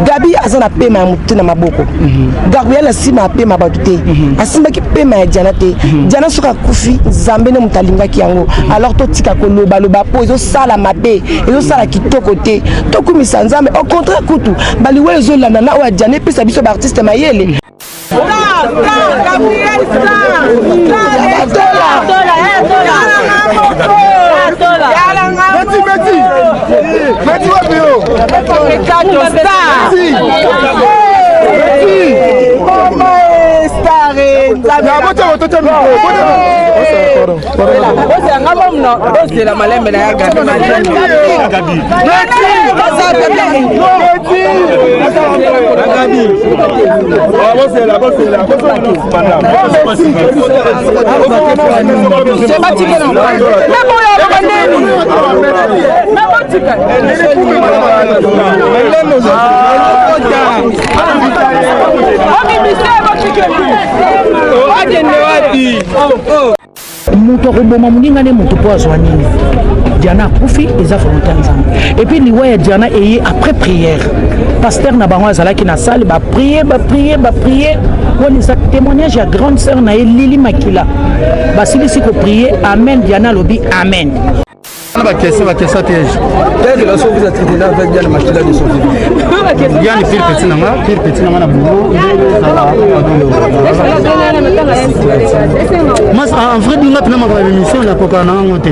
Gabi azana pema mutuna maboko. Gabriel sima pema batute. Asimba ki pema ya Diana te. Diana soka kufi Nzambe ne mutalinga ki yango. Alors to tika ko loba loba po ezo sala mabe, ezo sala kitoko te. To kumisa Nzambe au contraire kutu. Bali we ezo landa na wa Diana pesa biso ba artiste mayele. Gabriel Muto roboma muninga ne muto po azwa nini Diana kufi eza volonté nzambe et puis liwa ya Diana eye après prière pasteur na bango azalaki na salle ba prier woni sa témoignage ya grande sœur na Lili Makila basilisi ko prier amen Diana lobi amen. La question piège. Quelle relation vous avez avec Diana Makila de son vie? Diana pire petit na boulot. Mas en vrai dinga tena ma émission la coca na ngote.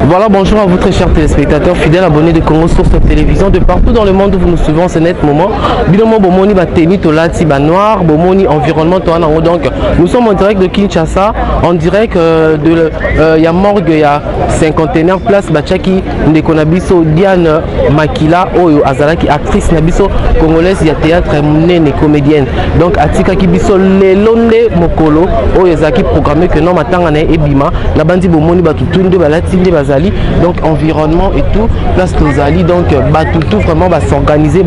Voilà, bonjour à vous très chers téléspectateurs, fidèles abonnés de Congo Source Télévision de partout dans le monde où vous nous suivons ce net moment. Binomon Bomoni Bateni Tolati Banoir, Bomoni Environnement Toanango. Donc nous sommes en direct de Kinshasa, en direct de Yamorgue, il y a cinquantenaire place Bachaki Ndekonabiso Diane Makila Oyo Azalaki actrice Nabiso congolaise, il y a théâtre nene comédienne. Donc Atika Kibiso Lelonde Mokolo Oyo Zaki programmé que non matangane Ebima, la bandi Bomoni Batutunde Balati Bazali. Donc environnement et tout place Tozali donc tout vraiment va s'organiser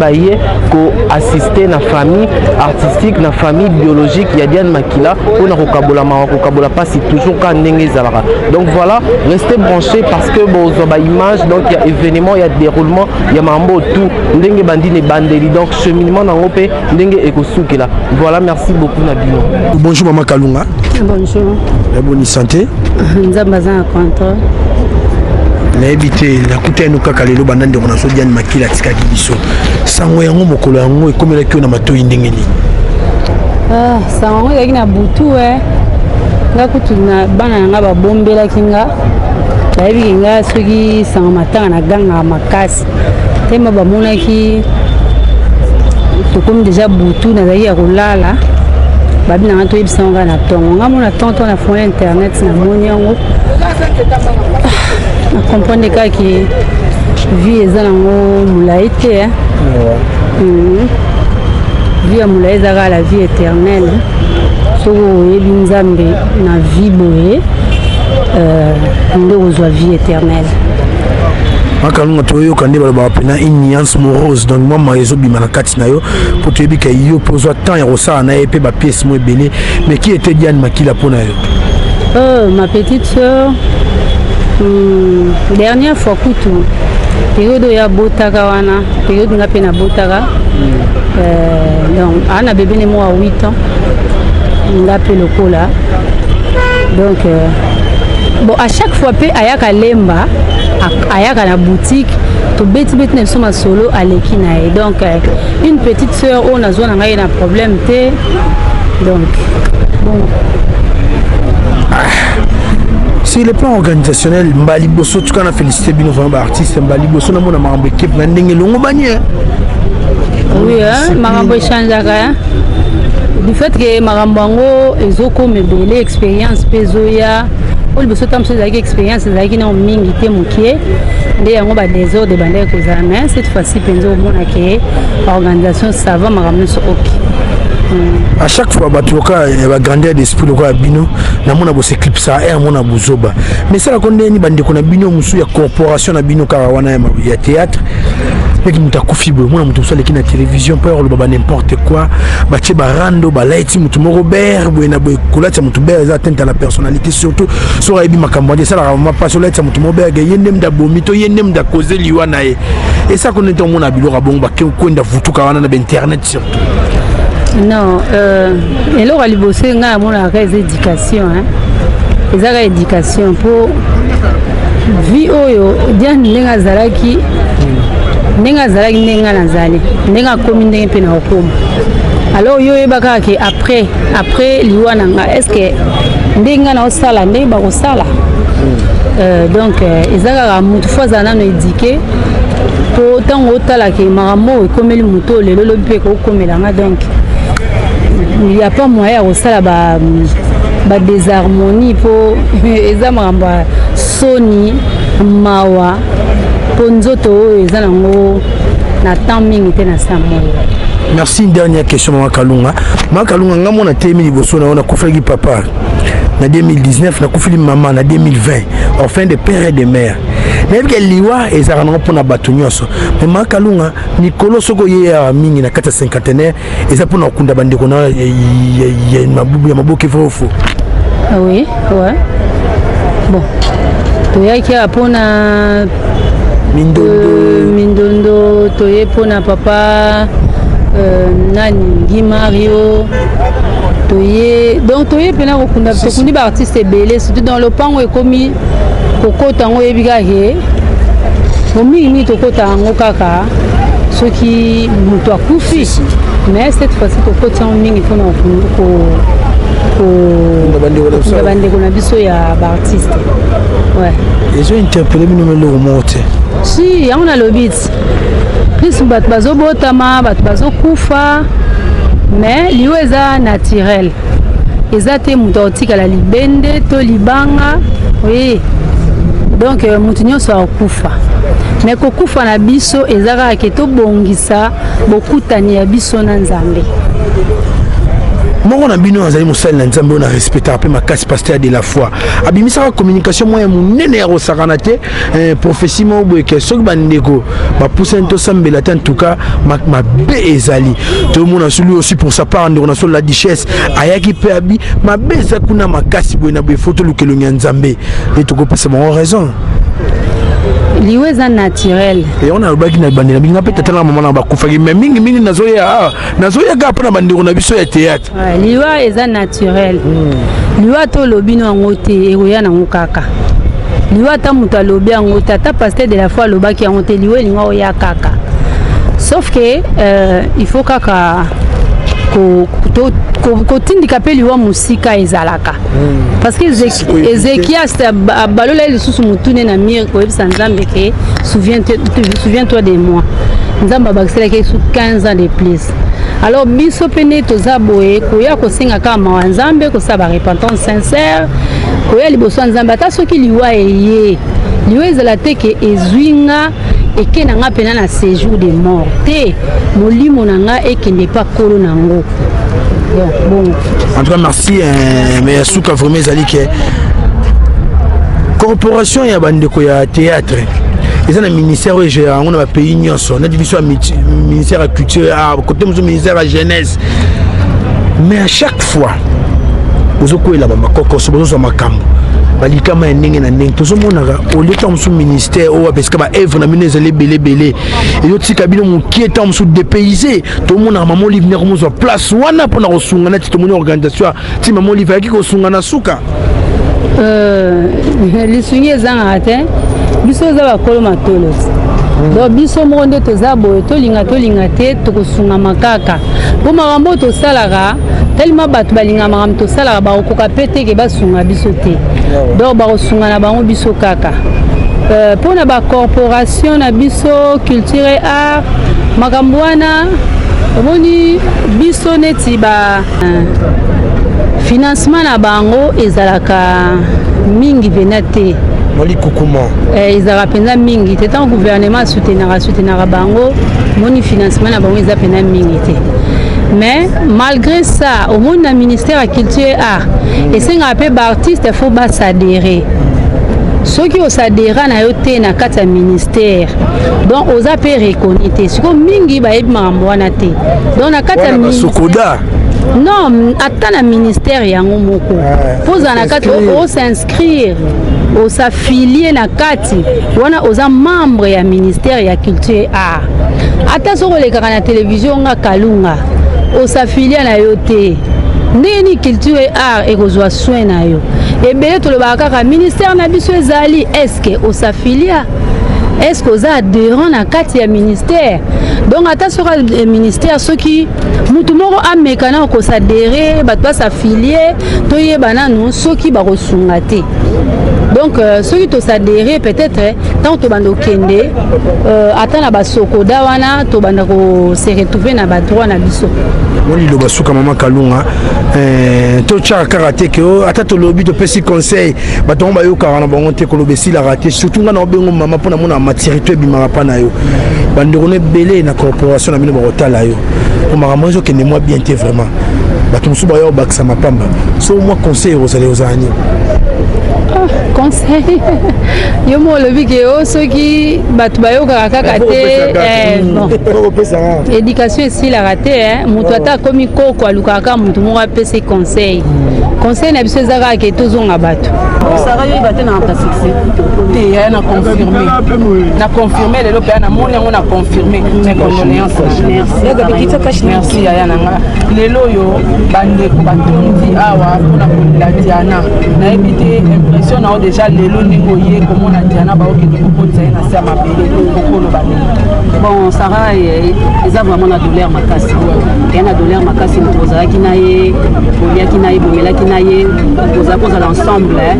pour assister la famille artistique la famille biologique il y a Diane Makila on a Rokabola passe toujours quand Zalara. Donc voilà, restez branchés parce que bon image donc il y a événement, il y a déroulement, il y a mambo tout ndenge bandi ne bandeli donc cheminement dans opé ndenge ekosukela. Voilà, merci beaucoup Nabino. Bonjour maman Kalunga. Bonjour. La bonne santé. Nzambaza content. Naebite nakuta no kaka lelo bandande on a so Diane Makila tikaki biso sango yango mokolo yango ekomela kio na matoyi ndenge ni sango yaki na butu nga kutu na bana nga babombela kinga bayebi kinga soki sango matanga na ganga makasi tema bamonaki tokomi deja butu nazali ya kolala babi na nga toyebisa nga na tongo nga mona tonto na fond internet na moni yango na comprendre kaki vie eza nango molai te vie ya molai ezaka la vie éternelle soki oyebi nzambe na vie boye nde kozwa vie éternelle makalunga toyoka nde balobaka pena une nuance morose donc mama ezobima na kati na yo po toyebi ka yo mpo ozwa temps ya kosala na ye mpe bapiese mo ebele mais qui était Diane Makila mpo na yo? Ma petite soeur dernière fois kutu période ya botaka wana période nga pe na botaka donc ana bébé ne moi à 8 ans nga pe lokola donc bon à chaque fois pe ayaka lemba ayaka na boutique to beti na soma solo aleki na et donc une petite sœur on a zona ngai na problème te donc bon sur le plan organisationnel mbali boso tu kana féliciter bino vraiment ba artiste mbali boso na mona marambo équipe na ndenge longo banye oui hein marambo changeaka du fait que marambo ngo ezoko mebele expérience pezoya oli boso tamso za expérience za kina mingi te mukie nde yango ba désordre bande kozala mais cette fois-ci penzo mona ke organisation ça va marambo so OK. À chaque fois batuka ba grandeur d'esprit loka bino na mona bo s'éclipse ça et mona bozoba mais ça la konde ni bande ko na bino musu ya corporation na bino ka wana ya théâtre mais qui muta kufibo mona mutu sala ki na télévision pour le baba n'importe quoi ba che barando ba light mutu mo Robert bo na bo kolata mutu be za atteinte à la personnalité surtout so ebi makambo de ça la ma pas so light mutu mo be ga yende mda bomito yende mda causer liwa na e et ça connaît ton mona bilo ka bongo ba ke ko nda vutuka wana na internet surtout. Non, et là, on a bossé dans la éducation. Les arts éducation pour vie oyo dia ndenga zalaki ndenga zalaki ndenga nazali ndenga komi ndenga pe na okoma. Alors yo yebaka ke après liwa nanga est-ce que ndenga na osala ndenga ba osala donc ezaka mutu faza na éduquer pour tant otala ke maramo ekomeli muto lelo lobi pe ko komelanga donc il n'y a pas moyen de faire la désharmonie pour les Sony, Mawa, Ponzoto, les Alango, na timing était na Samoa. Merci. Une dernière question, Makalunga. Makalunga, on a terminé le bosso, on a coupé papa. En 2019, on a coupé maman en 2020, enfin de père et de mère. Mais que liwa ezarana pour na batunyoso mais Makalunga Nicolo soko ye mingi na 450 eza pour na kunda bande kona ya mabubu ya maboke fofo. Ah oui, ouais. Bon. To ya ki apona Mindondo to ye pona papa nani Guy Mario to ye donc to ye pena kunda to kundi ba artiste belé surtout dans le pango ekomi kokota ngo yebiga he momingi tokota ngo kaka soki mutu akufi mais cette fois-ci kokota mingi fona ko bande kona biso ya ba artiste ouais ils ont interpellé le monte si on a le beat plus bat bazo botama bat bazo kufa mais liweza naturel ezate mutu otika la libende to libanga oui. Donc mutunyo so akufa mais kokufa na biso ezaka ke to bongisa bokutani ya biso na Nzambe moko na bino azali mosali na Nzambe on a respecté pe makasi pasteur de la foi abimisa communication moya munene ya rosakana te prophétie mo boyeke soki bandeko ba pousser to sambela en tout cas ma be ezali tout le monde a celui aussi pour sa part on a sur la richesse ayaki pe abi ma be za kuna makasi boyena boy photo lukelo nya Nzambe et to ko passer bon raison liweza naturel et on a baki na bandela binga peut-être na maman na ba kufaki mais mingi nazoya ga pa na bandeko na biso ya théâtre liwa eza naturel liwa to lobino ngote eroya na ngokaka liwa ta muta lobi ngota ta pasteur de la foi lobaki ngote liwa linga oya kaka sauf que il faut kaka ko tindika pe liwa musika ezalaka parce que Ézéchias balola lisusu mutune na mire ko ebisa Nzambe ke souviens-toi de moi Nzamba bakisela ke sous 15 ans de plus alors biso pene toza boye koya kosenga ka ma Nzambe ko sa ba repentance sincère koya liboso Nzambe ata soki liwa eye liwa ezala te ke ezwinga eke nanga pena na séjour de mort te molimo nanga eke n'est pas kolo nango bon en tout cas merci mais souka vraiment zali ke corporation ya bandeko ya théâtre ils ont un ministère où on a un pays nyonso on a division ministère de la culture à côté du ministère de la jeunesse mais à chaque fois bozokwela bamakokoso bozozwa makambo balikama ya ndenge na ndenge tozomonaka olie ntango mosusu ministère oyo apesika baevre na bino ezali ebelebele ezotika bino mokie ntango mosusu dépayse tomonaka mama olive ndeko mozwa place wana mpona kosunga neti tomoni organisation ti mama olive ayaki kosunga na suka lisungi ezangaka te biso eza bakolo matolo donc biso moko nde toza boye tolinga te tokosungama kaka mpo makambo oyo tosalaka telema bato balinga makambo tosalaka bakokoka mpe teke basunga biso te donc bakosunga na bango biso kaka mpona bacorporation na biso culture et art makambo wana omoni biso neti ba financement na bango ezalaka mingi pena te ezalaka mpenza mingi te ntango gouvernement soutenaka bango omoni financement na bango eza pena mingi te mais malgré ça omoni na ministère ya culture et art esengaka mpe baartiste fo basadere soki osadera na yo te na kati ya ministère donc oza mpe reconi te sikoyo mingi bayebi makambo wana te donc na kati ya non ata na ministère yango moko mpo ozala na kati os'inscrire osafilie na kati wana oza membre ya ministère ya culture et art ata soki olekaka na télévision nga kalunga osafilia na yo te ndeni culture et art ekozwa soin na yo ebele tolobaka kaka ministère na biso ezali eske osafilia eske oza adhérent na kati ya ministère donc ata soki ministère soki mutu moko amekana okosadere bato basafilie toyeba nanu soki bakosunga te donc soki tosadere peut-être ntango tobanda okende ata na basokoda wana tobanda kose retrouve na badroit na biso liloba suka mama kalunga totyaka kaka te ke ata tolobi topesi conseil bato ngo bayokaka na bango te koloba esilaka te surtout nga na obengo mama mpona mona maturité ebimaka mpa na yo bandeko no ebele na corporation na bino bakotala yo makambo ezokende mwa bien te vraiment bato mosusu baya obakisa mapamba so mwa conseil ozali ozala nini conseil yo mo olobi ke o soki bato bayokaka kaka te éducation esilaka te moto ata akomi koko alukaka kaka moto moko apesi conseil na biso eza kaka ke tozonga bato sara yoyeba te na succès te ya na confirme lelo mpe na moni yango na confirme mes condoléances merci yaya nanga lelo oyo bandeko batondi awa mpona kolela Diana nayebi te impression nao déjà lelo ndenge oye komona Diana baokende kokotisa ye na se ya mabele kokoloba bon sara eza vraiment na douleur makasi eya na douleur makasi moto ozalaki na ye boliaki na ye bomelaki na ye ozalaki kozala ensemble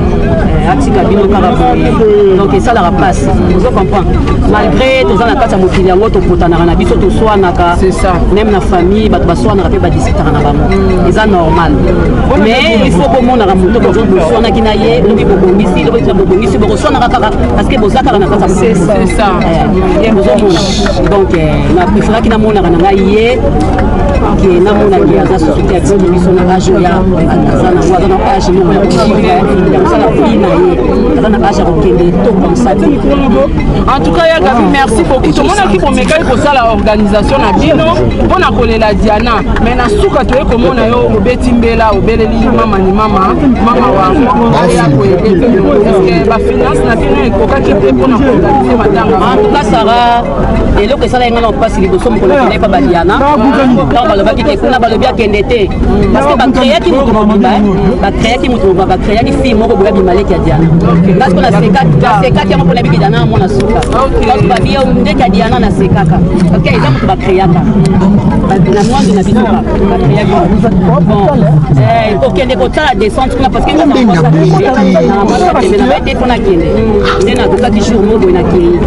atika bino kaka boye donc esalaka place ozo comprendre malgré toza na kati ya mokili yango topotanaka na biso toswanaka même na famille bato baswanaka mpe badisitaka na bango eza normal mais il faut bomonaka moto bozo boswanaki na ye lobi bobongisi lobi bobongisi bokoswanaka kaka parce que boza kaka na kati ya bozomona donc napreferaki namonaka na ngai ye ke namonaki aza société ya biso na age oya aza na age moko ya kochive yakosala vie na ye aza na age ya kokende to comme ça en tout cas yakabi merci beaucoup tomonaki bomekaki kosala organisation na bino mpona kolela Diana mais na suka toye komona yo obeti mbela obeleli mama ni mama wango aya koyede bino eske bafinance na bino ekokaki te mpona koorganize matanga en tout cas Sara eloko esala yenga na mpasi liboso mokolo kende pa badiana donc balobaki ke kuna balobi akende te parce que bakreaki moto mobimba bakreaki fille moko boya bimaleki ya Diana parce que nasekaki yango mpona biki Diana amona suka donc babi yo ndeki ya Diana nasekaka parce que eza moto bakreaka na mwando na biso bakreaki bon okende kotala descente kuna parce que na baete mpona kende nde nakokaki jour moko boye nakei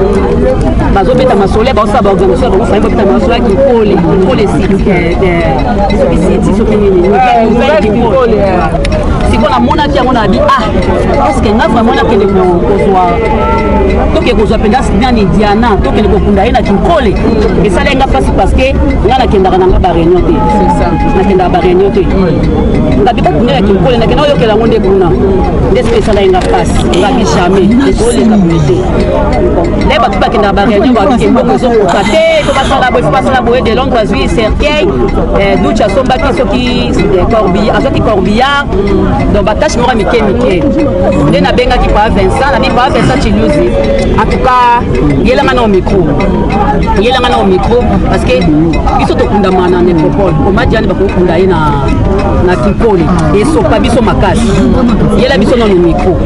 bazobeta masole baosala baorganisation bango fai bobeta masole aki pole siko namonaki yango na bi est-ce que nga vraiment nakende kozwa to toke kozwa mpenza nani Diana tokende kokunda ye na kinkole esalenga mpasi parce que nga nakendaka nanga baréunion te nakendaka baréunion te ngabi kokunda ya kinkole nakenda oyokela yango nde kuna nde soki esala yenga mpasi ngabi jamais esoleka boye te nde bato bakendaka baréunion babike mboko ezokoka te to basala boye fo basala boye de londres azwi cercueil duche asombaki soki azwaki corbillard donc batashe moko ya mike nde nabengaki pa Vincent nabi pa Vincent Chiluzi en tout cas yelanga na au micro parce que biso tokundama na nécropole omadiani bakokunda ye na kinkole esopa biso makasi yela biso na micro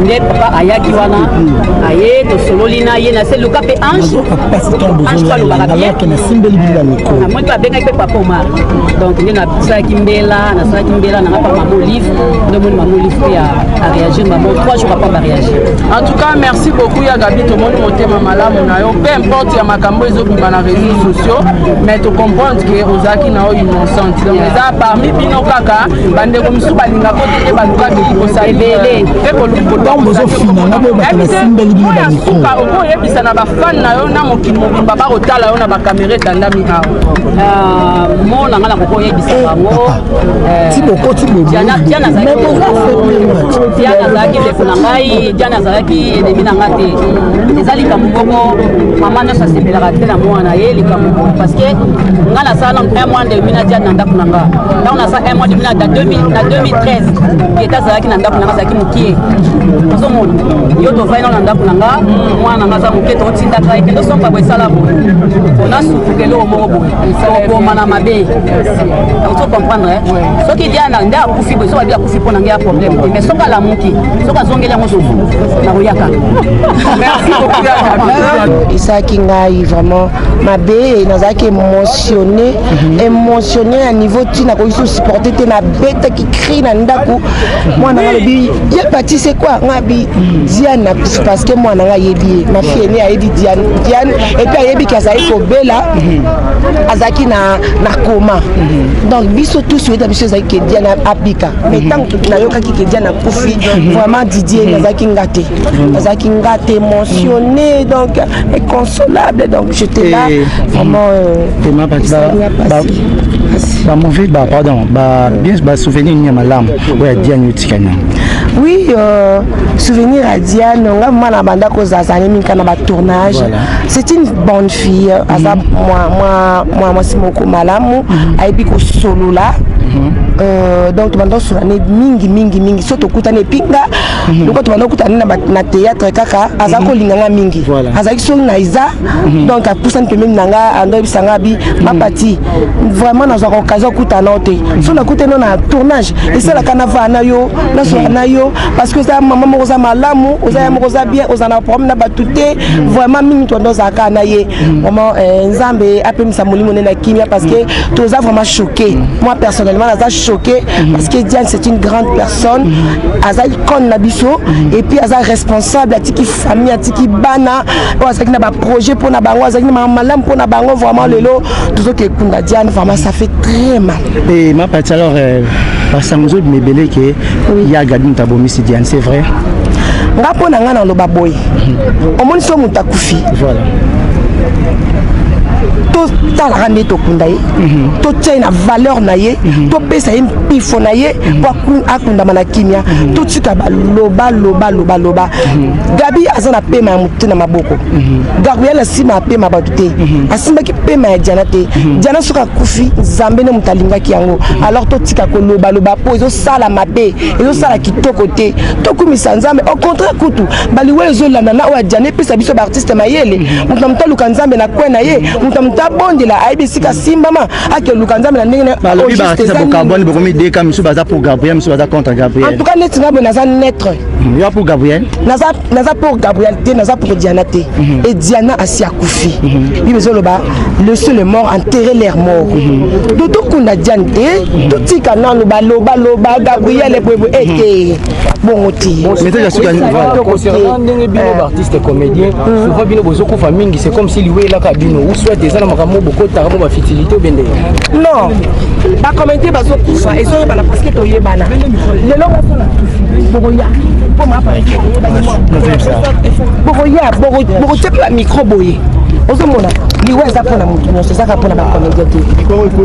nde papa ayaki wana aye tosololi na ye na se luka mpe ange alobaka bien namoni mpe abengaki mpe papa Omar donc nde nasalaki mbela nanga pa mama Olive nde omoni mama Olive mpe aréagir mama 3 jours après baréagir. En tout cas, merci beaucoup ya Gabi to moni motema malamu na yo peu importe ya makambo ezobima na réseaux sociaux mais to comprendre que ozaki na yo innocente donc eza parmi bino kaka bandeko misu balinga kote te baluka biko salele pe kolukota bozofina ngabo bakasimbeli bino ba micro oko yebisa na bafan na yo na mokili mobimba bakotala yo na bakamera etandami awa mona nga na koko yebisa bango Diana azalaki ndeko na ngai Diana azalaki enemi na nga te eza likambo moko mama nyonso asepelaka te na mwana ye likambo moko parce que nga nasala un mois de mina Diana na ndako na nga ntango nasala un mois de mina na 2013 yeta azalaki na ndako na nga azalaki mokie ozomona yo tovai nao na ndako na nga mwana na nga aza mokie totindaka ye kende sompa boye esala boye ona sukukelo moko boye okoma na mabe ozo comprendre soki Diana nde akufi boye soki akufi mpo na ngai ya problème te mais soki alamuki soki azongeli yango zofu nakoyaka merci beaucoup esaki ngai vraiment mabe nazalaki émotionné à niveau ntina koki supporter te nabetaki cri na ndako mwana nga lobi ye pati c'est quoi ngabi Diane parce que mwana nga yebi ye ma fille aînée ayebi Diane et puis ayebi ki azalaki kobela azalaki na coma donc biso tous oyeda biso ezalaki ke Diane abika mais tant nayokaki ke Diane akufi vraiment Didier nazalaki ngate émotionné donc inconsolable donc j'étais là vraiment mauvais pardon bien souvenir ni malamu oya Diane yotikana. Oui, souvenir à Diane, on a vraiment banda koza minka na ba tournage. C'est une bonne fille. Asa moi c'est mon malamu, aibi ko solo là. Donc tu m'entends sur année mingi surtout kutane pinga donc tu m'entends kutane na théâtre kaka azako linganga mingi azaki so na iza donc a poussé que même nanga ando bisanga bi ma partie vraiment dans une occasion kutana ote so na kutana na tournage et c'est la canava na yo na so na yo parce que ça maman moza malamu oza moza bien oza na problème na batute vraiment mingi to ndo zaka na ye vraiment nzambe apemisa molimo na kimia parce que tous a vraiment choqué moi personnellement choqué parce que Diane c'est une grande personne Aza icône nabiso et puis Aza responsable atiki famille atiki bana Azaki na ba projet pour na bango Azaki na malam pour na bango vraiment lelo tout ce que kunda Diane vraiment ça fait très mal et ma partie alors parce que nous me belé que il y a Gabi Ntabomi si Diane c'est vrai ngapo na ngana loba boy omoni so mutakufi voilà totalaka nde tokunda ye totia na valeur na ye topesa ye mpifo na ye po akundama na kimia totika baloba Gabi aza na pema ya motu na maboko Gabriel asima apema bato te asimbaki pema ya Diana te Diana soki akufi nzambe nde moto alingaki yango alors totika kolobaloba po ezosala mabe ezosala kitoko te tokumisa nzambe au contraire kutu baliwe ezolanda na oyo Diana epesa biso baartiste mayele moto na moto aluka nzambe na kwe na ye moto na moto abondela ayebisika simbama akeluka nzambe na ndenge balobi baartiste bokaboni bokomi deka misu baza pour Gabriel misu baza contre Gabriel en tout cas neti nga boye naza netre yo pour Gabriel naza pour Gabriel te naza pour Diana te et Diana asi akufi bible ezoloba le seul mort enterrer l'air mort do tokunda Diane te totika nanu baloba Gabriel eboyeboye ete bongo te. Concernant ndenge bino artiste et comédien, souvent bino bozoko famille, c'est comme si liwe la kabino ou soit des ala makamo boko taramo ba fertilité ou bende. Non. Ba commenter bazo kufa et so bana parce que to yebana. Le long bogoya. Pour ma parler. Bogoya, bogo check la micro boye. Ozomona liwe za pona mutu nyonso za pona ba comédien te.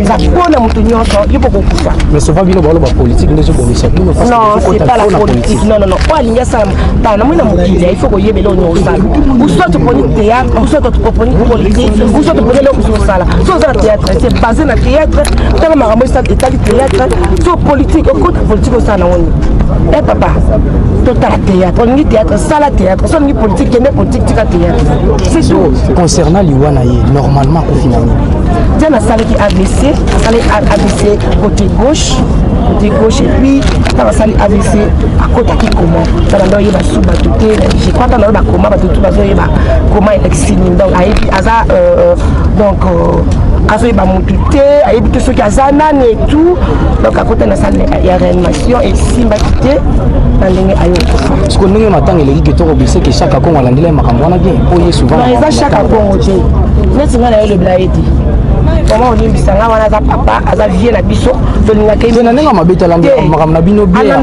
Za pona mutu nyonso yipo kufa. Mais souvent bino balo ba politique ndezo bomisa bino parce que non, c'est pas la politique. Non. Pas l'inga ça. Pas na mona mukili. Il faut que yebe lo no sala. Ou soit tu poni théâtre, ou soit tu poni politique, ou soit tu poni lo sala. So za théâtre, c'est basé na théâtre. Tala marambo ça état du théâtre. So politique, au côté politique ça na woni. Eh papa, total théâtre. On dit théâtre, sala théâtre. So ni politique, qui est politique, tu théâtre. C'est tout. Concernant Liwana normalement au final. Diana salle qui AVC, AVC côté gauche et puis dans la salle AVC à côté qui comment dans la loyer va sous batouté je crois dans la comment batouté bazoyer ba comment élection donc aibi aza donc azoyer ba motuté aibi tout ce qui azana et tout donc à côté dans la salle il y a réanimation et simba quitté dans ndenge ayo parce que ndenge matanga eleki que to obise que chaque kongo alandela makambo wana bien oye souvent non ça chaque kongo te neti ngana yo le blaeti comment on dit bisanga wana za papa aza vie na biso to linga ke na nenga mabeta lande makam na bino bien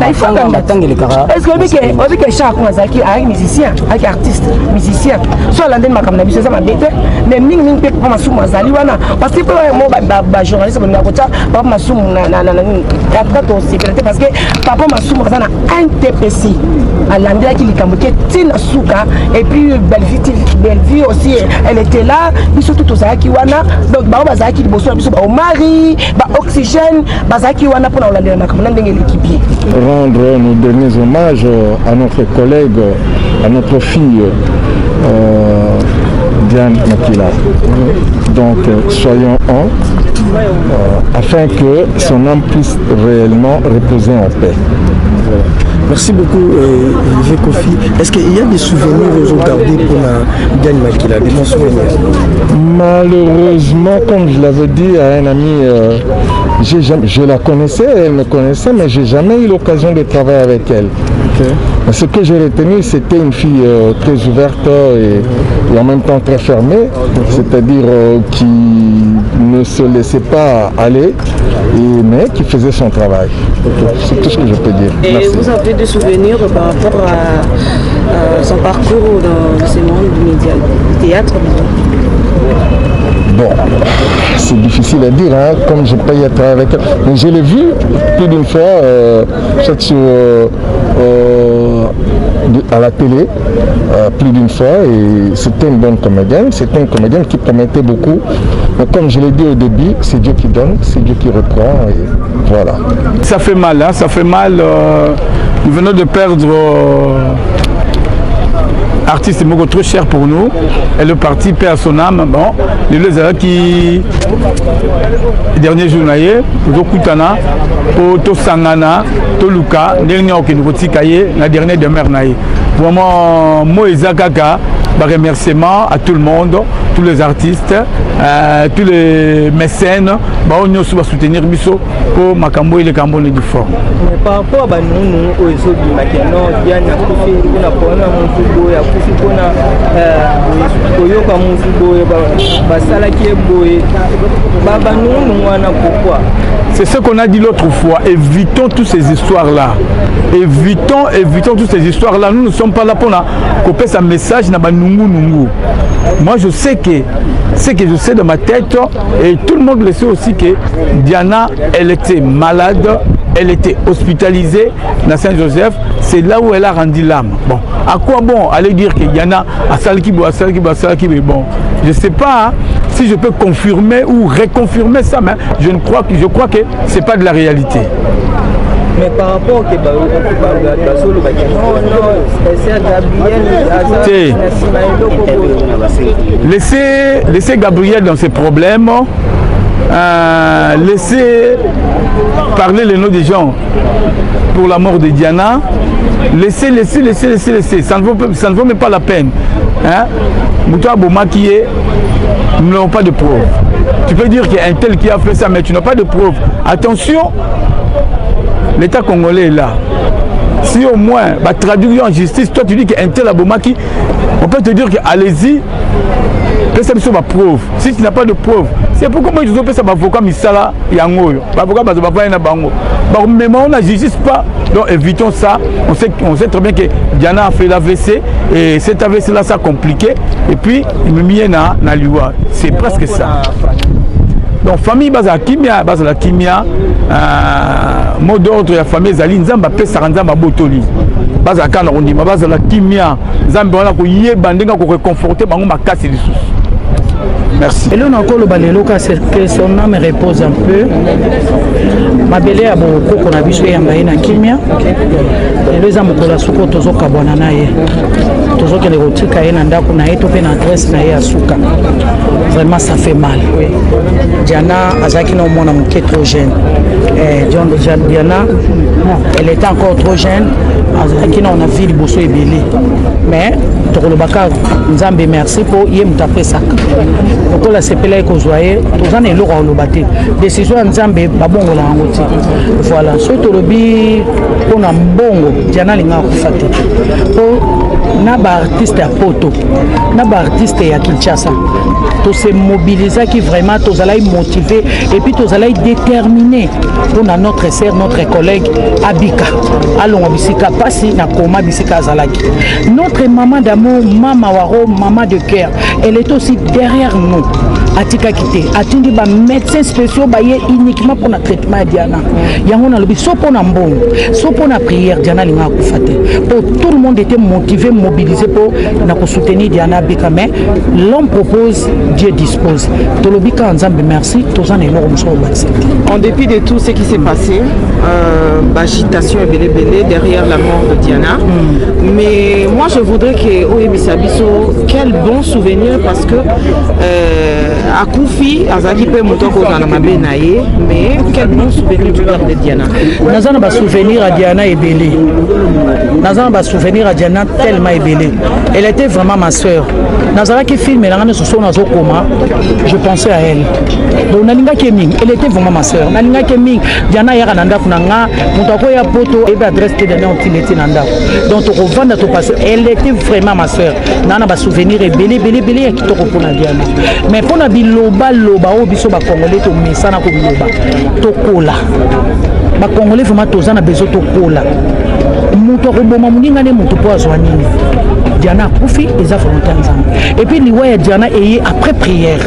matangele kara est-ce que obike chaque on azaki avec musicien avec artiste musicien so lande makam na biso za mabeta mais mingi pe papa masumu azali wana parce que mo ba journaliste ba kota papa masumu na après ton sécurité parce que papa masumu za na un TPC alande ki likamboke tina suka et puis belle vie aussi elle était là biso tout ozaki wana donc ba bazaki liboso biso ba mari ba oxygène bazaki wana pour la makambo ndenge l'équipier. Rendre nos derniers hommages à notre collègue, à notre fille Diane Makila. Donc soyons afin que son âme puisse réellement reposer en paix. Voilà. Merci beaucoup, Kofi. Est-ce qu'il y a des souvenirs aux autres gardés pour la Diane Makila, des bons souvenirs? Malheureusement, comme je l'avais dit à un ami, je la connaissais, elle me connaissait, mais j'ai jamais eu l'occasion de travailler avec elle. Okay. Ce que j'ai retenu, c'était une fille très ouverte et en même temps très fermée, c'est-à-dire qui ne se laissait pas aller, mais qui faisait son travail. C'est tout ce que je peux dire. Et merci. Vous avez des souvenirs par rapport à son parcours dans ce monde du média, du théâtre? Bon, c'est difficile à dire, hein, comme je n'ai pas y à travailler avec elle. Mais je l'ai vu plus d'une fois, à la télé, plus d'une fois, et c'était une bonne comédienne. C'était une comédienne qui promettait beaucoup. Mais comme je l'ai dit au début, c'est Dieu qui donne, c'est Dieu qui reprend, et voilà. Ça fait mal, hein, ça fait mal. Nous venons de perdre... artiste beaucoup trop cher pour nous et le parti perd son âme. Bon, les qui dernier jour naïe pour Kutana pour to Sangana to Luka dernier qui nous retikaye la dernière demeure naïe vraiment Moïse Kaka remerciement à tout le monde, tous les artistes, tous les mécènes, on va soutenir Bisso pour Makambo et les Cambonais du fort. Par rapport à nous, aux autres, Diane a couché, on a pris un football, a couché pour pourquoi? C'est ce qu'on a dit l'autre fois. Évitons toutes ces histoires-là. Évitons toutes ces histoires-là. Nous ne sommes pas là pour couper sa message. Moi, je sais que je sais de ma tête, et tout le monde le sait aussi, que Diana, elle était malade, elle était hospitalisée dans Saint-Joseph. C'est là où elle a rendu l'âme. Bon, à quoi bon aller dire que Diana a Salkibo, bon, je ne sais pas hein, si je peux confirmer ou reconfirmer ça, mais je crois que ce n'est pas de la réalité. Mais par rapport laissez Gabriel dans ses problèmes, laissez parler les noms des gens pour la mort de Diana, laissez, ça ne vaut même pas la peine. Moutoua Boma qui est, nous n'avons pas de preuves. Tu peux dire qu'il y a un tel qui a fait ça, mais tu n'as pas de preuves. Attention, l'État congolais est là. si au moins bah, traduire en justice, toi tu dis qu'un tel abomaki, on peut te dire que allez-y, que ça soit ma preuve. Si tu n'as pas de preuve, c'est pourquoi moi je veux ça avocat misala yango. L'avocat va faire un bango. Mais on n'agisse pas. Donc évitons ça. On sait très bien que Diana a fait l'AVC et cet AVC là ça a compliqué. Et puis il me met na liwa. C'est presque ça. Donc famille base la kimia, mot d'ordre la famille Zali Nzamba pesa Nzamba botoli. Base la kana on dit base la kimia, Nzamba on a ko yeba ndenga ko réconforter bango makasi lisusu. Merci. Et là, on a encore le balelo, que son âme repose un peu. Ma belle a beaucoup qu'on a vu sur Yambaïna Kimia. Et les amis pour la souko, tozo kabonanaye. Tozo que les rotika et nanda qu'on a été open adresse naye à souka. Vraiment, ça fait mal. Diana, Azaki non mon amour qui est trop jeune. Diana, elle était encore trop jeune. Azaki non on a vu le bosso et belé. Mais Tokolobaka, Nzambe merci pour yem taper ça. Donc là c'est pelé que vous voyez, tous en est lourd à l'obate. Décision Nzambe babongo la ngoti. Voilà, surtout le bi on a bongo, Diana linga kufate. Pour naba artiste à Poto, naba artiste à Kinshasa. Tous se mobiliser qui vraiment tous allez motiver et puis tous allez déterminer pour notre sœur, notre collègue Abika. Allons à Bisika passi na koma Bisika Zalaki. Notre maman d'amour, maman Waro, maman de cœur, elle est aussi derrière nous. Atika Kité, attendi ba médecins spéciaux baye uniquement pour notre traitement Diana. Yango na lobi so pour na mbongo, so pour na prière Diana linga kufate. Pour tout le monde était motivé, mobilisé pour na ko soutenir Diana Bika mais l'homme propose, Dieu dispose. Tolobika Nzambe merci, tous en énorme sur le En dépit de tout ce qui s'est passé, agitation et belé derrière la mort de Diana. Mais moi je voudrais que Oyebisabiso, quel bon souvenir parce que Akoufi, Azaki peut monter dans ma benaye, mais quel bon souvenir du père de Diana. Nazana va souvenir à Diana et Belé. Nazana va souvenir à Diana tellement ébélé. Elle était vraiment ma soeur. Nazara qui filme et ce son nazo coma, je pensais à elle. Donc Naninga Keming, elle était vraiment ma soeur. Naninga Keming, Diana Yarananda Kunanga, Montako ya poto et adresse que donné en Tileti Nanda. Donc au revendre tout passé, elle était vraiment ma soeur. Nana va souvenir et belé qui te repose à Diana. Mais pour na biloba loba o biso ba congolais to mesana ko biloba to kola ba congolais vraiment tozana bezo to kola muto ko boma muninga ne muto po azwa nini Diana kufi eza volonté nzambe et puis liwa ya Diana eye après prière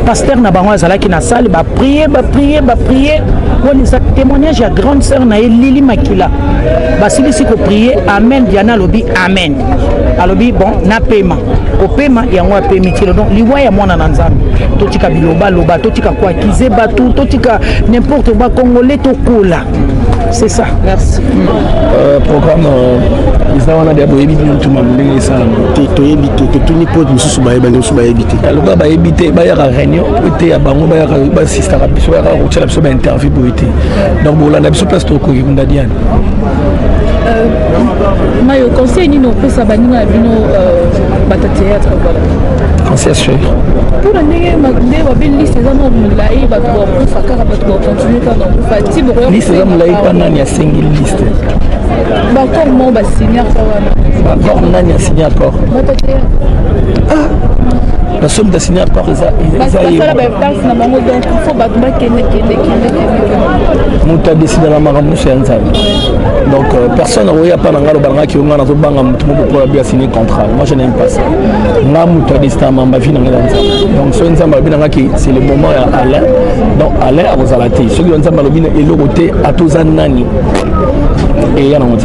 pasteur na bango azala ki na salle ba prier on ça témoignage à grande sœur na Lili Makila basilisi ko prier amen Diana lobi amen alobi bon na paiement au paiement yango apémitilo donc liwa ya mwana na nzambe totika biloba loba totika kwa kize batu totika n'importe quoi congolais to kola c'est ça merci programme izawana de boyebi tout mamlingi ça to yebite to tuni pot mususu ba yeba ndosu ba yebite aloba ba yebite ba ya réunion ete ya bango ba ya ba sister ka biso ya ka rotela biso ba interview boyete donc bolanda biso place to ko yunda Diane mayo conseil ni no pesa baninga bino bata théâtre voilà conseil cher pour ndenge magde wa ben liste za mo mulai ba ko fakara ba ko continuer ka donc fati bo liste za mulai pa nani ya single liste ba ko mo ba signer ça va ba ko nani ya signer accord bata théâtre la somme de signer accord ça ça la ba danse na bango donc il faut ba kende muta décider la maramu c'est ensemble donc personne n'a pas d'engagement banga qui on a dans banga mutu pour bien signer contrat moi je n'aime pas ça nga muta décider ma vie donc so nzamba binanga ki c'est le moment à Alain donc Alain a vous alaté ceux qui nzamba lobina et le côté à tous nani et ya nango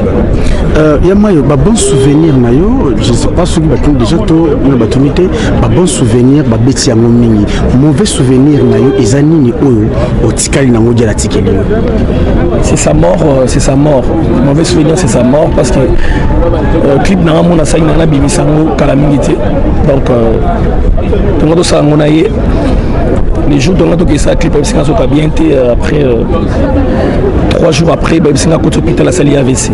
ya mayo ba bon souvenir na yo je sais pas ceux qui battu déjà to na batumité ba bon souvenir ba beti yango mingi mauvais souvenir na yo ezanini oyo otikali nango dia la tikeli c'est sa mort mauvais souvenir c'est sa mort parce que clip na mona sa ina na bimisango kala mingi te donc tout le monde sa ngona ye Les jours dont on a ça clip a bien été après 3 jours après on a côté hôpital la salle AVC.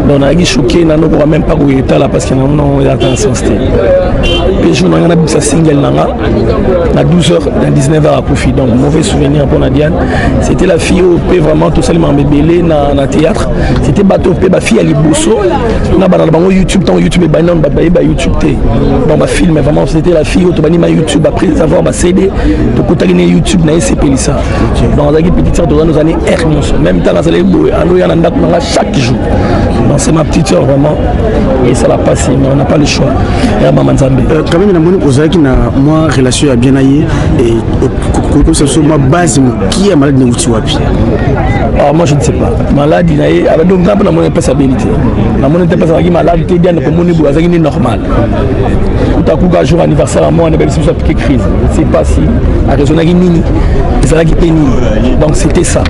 Donc on a été choqué, on n'a même pas où il était là parce qu'il y a un attention. Puis jour on a ça single à 12h à 19h à Koufi. Donc mauvais souvenir pour Nadiane. C'était la fille au P vraiment tout seulement bébélé dans le théâtre. C'était bateau P ma fille à Liboso. On a dans YouTube tant YouTube et banon ba YouTube té. Donc ma film vraiment c'était la fille au tobani ma YouTube après avoir ma CD de côté YouTube na SCP ça. Donc on a petite sœur dans nos années R même temps dans les bois ando ya ndak chaque jour. Donc c'est ma petite sœur vraiment et ça l'a passé mais on n'a pas le choix. Et maman Nzambe. Quand même na moni ozaki na moi relation ya bien aillé et que ce soit ma base qui est malade n'outi wapi. Ah moi je ne sais pas. Malade naé avec donc na mon responsabilité. Na mon responsabilité qui malade té bien ko moni bo azaki ni normal. Tout à coup un jour anniversaire à moi on a bien ça piqué crise. Je sais pas si à raison qui nini. C'est là qui péni. Donc c'était ça.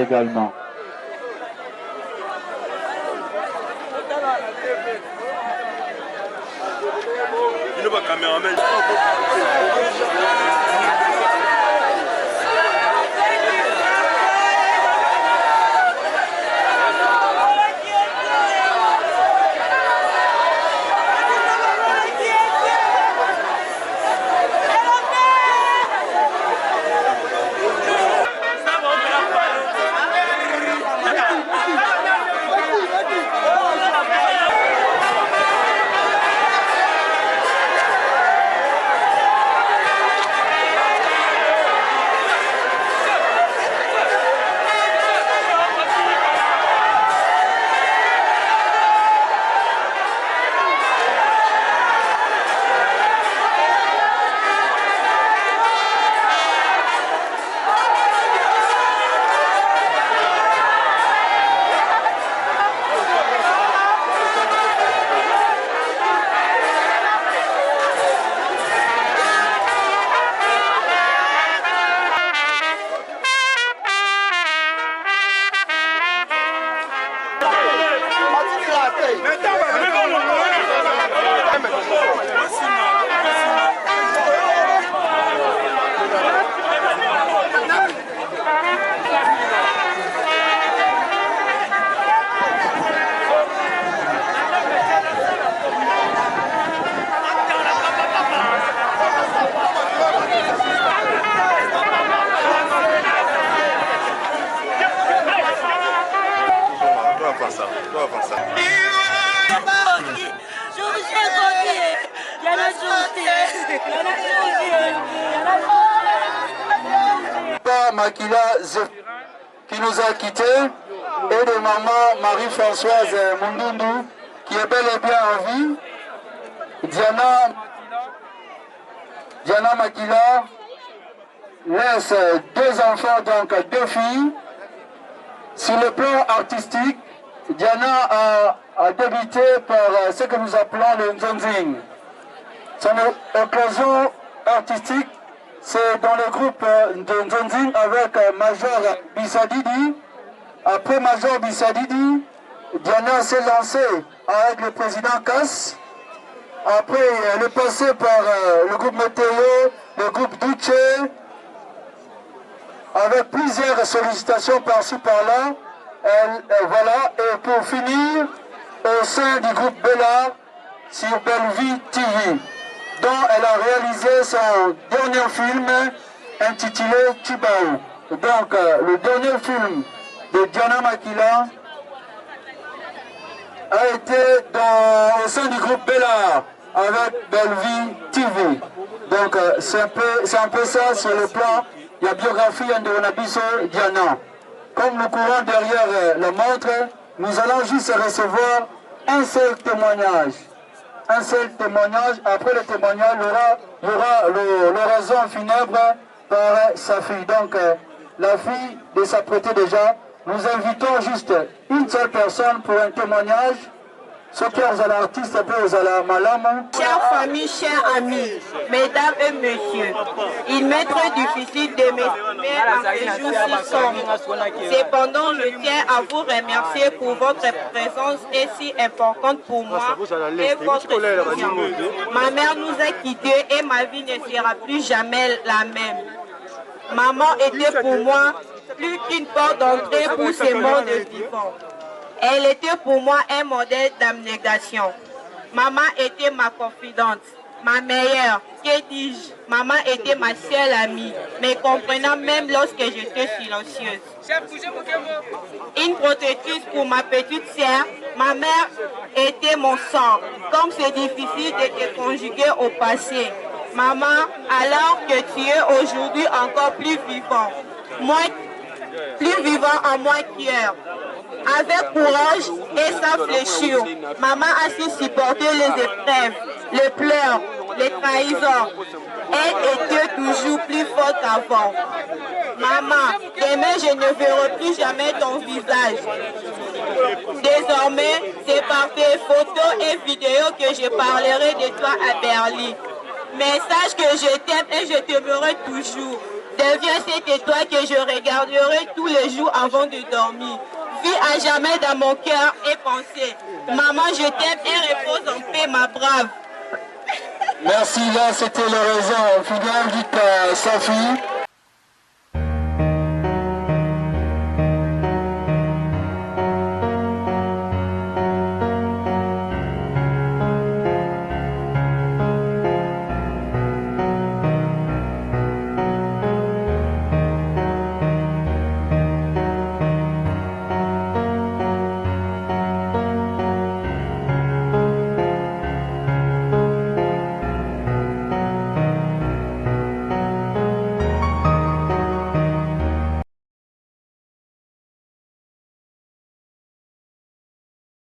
Également. Makila qui nous a quittés et de maman Marie-Françoise Mundundu qui est bel et bien en vie. Diana Makila laisse 2 enfants, donc 2 filles. Sur le plan artistique, Diana a débuté par ce que nous appelons le Nzonzing. Son occasion artistique, c'est dans le groupe de Nzonzing avec Major Bissadidi. Après Major Bissadidi, Diana s'est lancée avec le président Kass. Après, elle est passée par le groupe Météo, le groupe Duce, avec plusieurs sollicitations par-ci par-là. Voilà, et pour finir, au sein du groupe Bella sur Bellevue TV, dont elle a réalisé son dernier film intitulé Chibaou. Donc, le dernier film de Diana Makila a été au sein du groupe Bella avec Bellevue TV. Donc, c'est un peu ça sur le plan de la biographie de Nabiso Diana. Comme nous courons derrière la montre, nous allons juste recevoir un seul témoignage. Un seul témoignage. Après le témoignage, il y aura l'oraison funèbre par sa fille. Donc, la fille de s'apprêter déjà. Nous invitons juste une seule personne pour un témoignage Ce qui est l'artiste, un peu aux malamu. Chère famille, chers amis, mesdames et messieurs, il m'est très difficile de m'exprimer en ce jour si sombre. Cependant, je tiens à vous remercier pour votre présence et si importante pour moi et votre soutien. Ma mère nous a quittés et ma vie ne sera plus jamais la même. Maman était pour moi plus qu'une porte d'entrée pour ce monde vivant. Elle était pour moi un modèle d'abnégation. Maman était ma confidente, ma meilleure, que dis-je? Maman était ma seule amie, me comprenant même lorsque j'étais silencieuse. Une protectrice pour ma petite sœur, ma mère était mon sang. Comme c'est difficile de te conjuguer au passé. Maman, alors que tu es aujourd'hui encore plus vivant, plus vivant en moi qu'hier. Avec courage et sans fléchir, maman a su supporter les épreuves, les pleurs, les trahisons. Elle était toujours plus forte qu'avant. Maman, demain je ne verrai plus jamais ton visage. Désormais, c'est par tes photos et vidéos que je parlerai de toi à Berlin. Mais sache que je t'aime et je t'aimerai toujours. Deviens cette étoile que je regarderai tous les jours avant de dormir. Vis à jamais dans mon cœur et pensée. Maman, je t'aime et repose en paix, ma brave. Merci, là c'était le raison. Fidèle, dites Sophie.